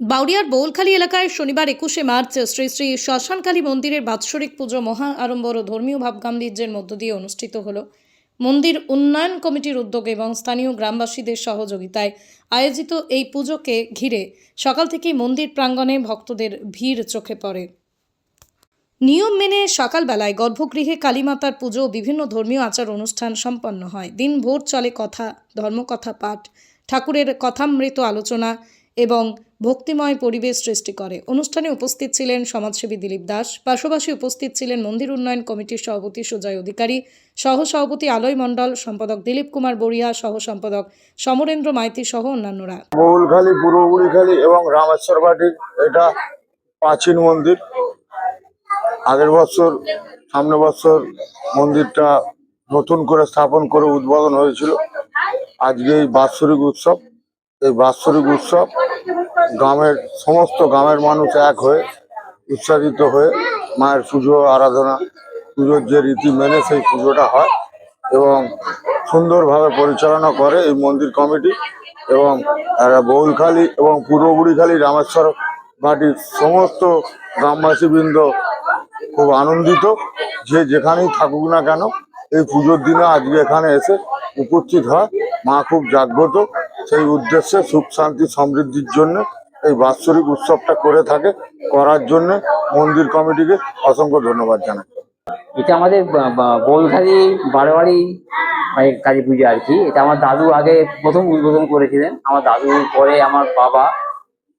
বাউরিয়ার বৌলখালী এলাকায় শনিবার 21শে মার্চ শ্রী শ্রী শ্মশানকালী মন্দিরের বাৎসরিক পুজো মহা আড়ম্বর ও ধর্মীয় ভাবগাম্ভীর্যের মধ্য দিয়ে অনুষ্ঠিত হল। মন্দির উন্নয়ন কমিটির উদ্যোগে এবং স্থানীয় গ্রামবাসীদের সহযোগিতায় আয়োজিত এই পুজোকে ঘিরে সকাল থেকেই মন্দির প্রাঙ্গণে ভক্তদের ভিড় চোখে পড়ে। নিয়ম মেনে সকালবেলায় গর্ভগৃহে কালীমাতার পুজো ও বিভিন্ন ধর্মীয় আচার অনুষ্ঠান সম্পন্ন হয়। দিনভর চলে কথা, ধর্মকথা পাঠ, ঠাকুরের কথামৃত আলোচনা এবং ভক্তিময় পরিবেশ সৃষ্টি করে। অনুষ্ঠানে উপস্থিত ছিলেন সমাজসেবী দিলীপ দাস, পাশাপাশি উপস্থিত ছিলেন মন্দির উন্নয়ন কমিটির সভাপতি সুজয় অধিকারী, সহ সভাপতি আলয় মণ্ডল, সম্পাদক দিলীপ কুমার বড়িয়া, সহ সম্পাদক সমরেন্দ্র মাইতি সহ অন্যান্যরা। বৌলখালী, পূর্ব বুড়িখালী এবং রামেশ্বর বাটির এটা প্রাচীন মন্দির। আগের বছর, সামনে বছর মন্দিরটা নতুন করে স্থাপন করে উদ্বোধন হয়েছিল। আজকে এই বাৎসরিক উৎসব, এই বাৎসরিক উৎসব সমস্ত গ্রামের মানুষ এক হয়ে উৎসাহিত হয়ে মায়ের পুজো আরাধনা, পুজোর যে রীতি মেনে সেই পুজোটা হয় এবং সুন্দরভাবে পরিচালনা করে এই মন্দির কমিটি। এবং বৌলখালী এবং পূর্ব বুড়িখালী, রামেশ্বর বাটির সমস্ত গ্রামবাসীবৃন্দ খুব আনন্দিত, যে যেখানেই থাকুক না কেন এই পুজোর দিনে আজকে এখানে এসে উপস্থিত হয়। মা খুব জাগ্রত, সেই উদ্দেশ্যে সুখ শান্তি সমৃদ্ধির জন্য এই বাৎসরিক উৎসবটা করে থাকে। করার জন্য মন্দির কমিটিকে অসংখ্য ধন্যবাদ জানাই। এটা আমাদের বৌলখালী বারোয়ারি কালী পুজো আর কি। এটা আমার দাদু আগে প্রথম উদ্বোধন করেছিলেন। আমার দাদু পরে আমার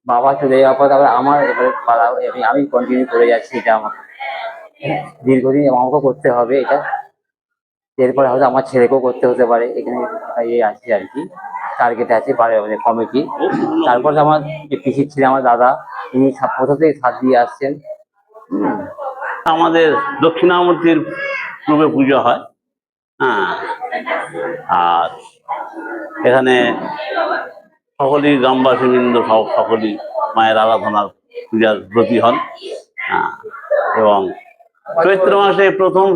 বাবা চলে যাওয়ার পর তারপরে আমার এবারে আমি কন্টিনিউ করে যাচ্ছি। এটা আমার দীর্ঘদিন আমাকেও করতে হবে এটা, এরপরে হয়তো আমার ছেলেকেও করতে হতে পারে। এখানে আছে আর কি, টার্গেট আছে কমিটি। তারপর আমার যে পিসি ছিল আমার দাদা, তিনি প্রথম থেকে সাথ দিয়ে আসছেন। আমাদের দক্ষিণামূর্তির রূপে পুজো হয়। আর এখানে সকলেই গ্রামবাসীবৃন্দ সকলেই মায়ের আরাধনার পূজার ব্রতী হন। এবং চৈত্র মাসে প্রথম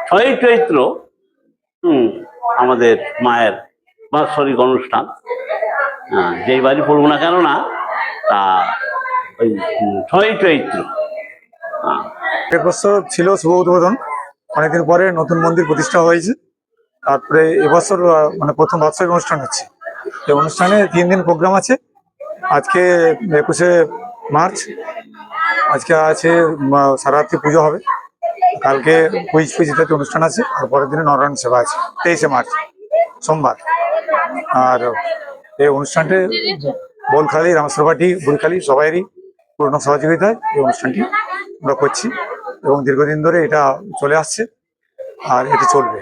ছয়ই চৈত্র আমাদের মায়ের বাৎসরিক অনুষ্ঠান, যেই বাড়ি পড়বো না কেন না তা ওই 6ই চৈত্র। এবছর ছিল শুভ উদ্বোধন, অনেকদিন পরে নতুন মন্দির প্রতিষ্ঠা হয়েছে। তারপরে এবছর মানে প্রথম বাৎসরিক অনুষ্ঠান হচ্ছে। এই অনুষ্ঠানে 3 দিন প্রোগ্রাম আছে। আজকে 21শে মার্চ, আজকে আছে সারারাত্রি পুজো হবে। কালকে কুইজ ইত্যাদি অনুষ্ঠান আছে। আর পরের দিনে নরনারায়ণ সেবা আছে 23শে মার্চ সোমবার। আর এই অনুষ্ঠানটি বৌলখালী, রামেশ্বর বাটি, বুড়িখালী সবাইয়েরই পূর্ণ সহযোগিতায় এই অনুষ্ঠানটি আমরা করছি এবং দীর্ঘদিন ধরে এটা চলে আসছে আর এটি চলবে।